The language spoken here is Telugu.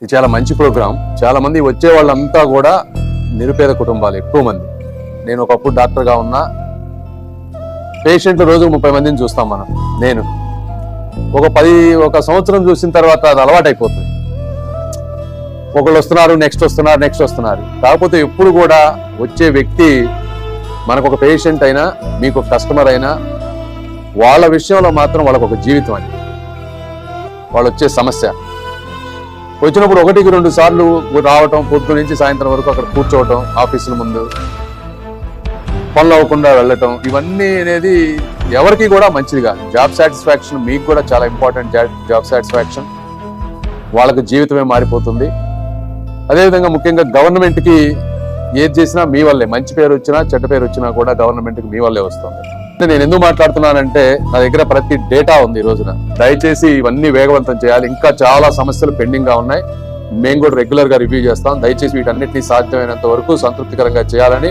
ఇది చాలా మంచి ప్రోగ్రాం. చాలా మంది వచ్చే వాళ్ళంతా కూడా నిరుపేద కుటుంబాలు, ఎక్కువ మంది. నేను ఒకప్పుడు డాక్టర్గా ఉన్నా, పేషెంట్లు రోజు 30 మందిని చూస్తాం మనం. నేను ఒక సంవత్సరం చూసిన తర్వాత అది అలవాటైపోతుంది. ఒకళ్ళు వస్తున్నారు, నెక్స్ట్ వస్తున్నారు. కాకపోతే ఎప్పుడు కూడా వచ్చే వ్యక్తి మనకు ఒక పేషెంట్ అయినా, మీకు ఒక కస్టమర్ అయినా, వాళ్ళ విషయంలో మాత్రం వాళ్ళకు ఒక జీవితం అండి. వాళ్ళు వచ్చే సమస్య వచ్చినప్పుడు 1-2 సార్లు రావటం, పొద్దు నుంచి సాయంత్రం వరకు అక్కడ కూర్చోవటం, ఆఫీసుల ముందు పనులు అవ్వకుండా వెళ్ళటం, ఇవన్నీ అనేది ఎవరికి కూడా మంచిది కాదు. జాబ్ సాటిస్ఫాక్షన్ మీకు కూడా చాలా ఇంపార్టెంట్. జాబ్ సాటిస్ఫాక్షన్ వాళ్ళకి జీవితమే మారిపోతుంది. అదేవిధంగా ముఖ్యంగా గవర్నమెంట్కి ఏది చేసినా మీ వల్లే, మంచి పేరు వచ్చినా చెడ్డ పేరు వచ్చినా కూడా గవర్నమెంట్కి మీ వల్లే వస్తుంది. నేను ఎందుకు మాట్లాడుతున్నానంటే, నా దగ్గర ప్రతి డేటా ఉంది ఈ రోజున. దయచేసి ఇవన్నీ వేగవంతం చేయాలి. ఇంకా చాలా సమస్యలు పెండింగ్ గా ఉన్నాయి. మేము కూడా రెగ్యులర్ గా రివ్యూ చేస్తాం. దయచేసి వీటన్నిటిని సాధ్యమైనంత వరకు సంతృప్తికరంగా చేయాలని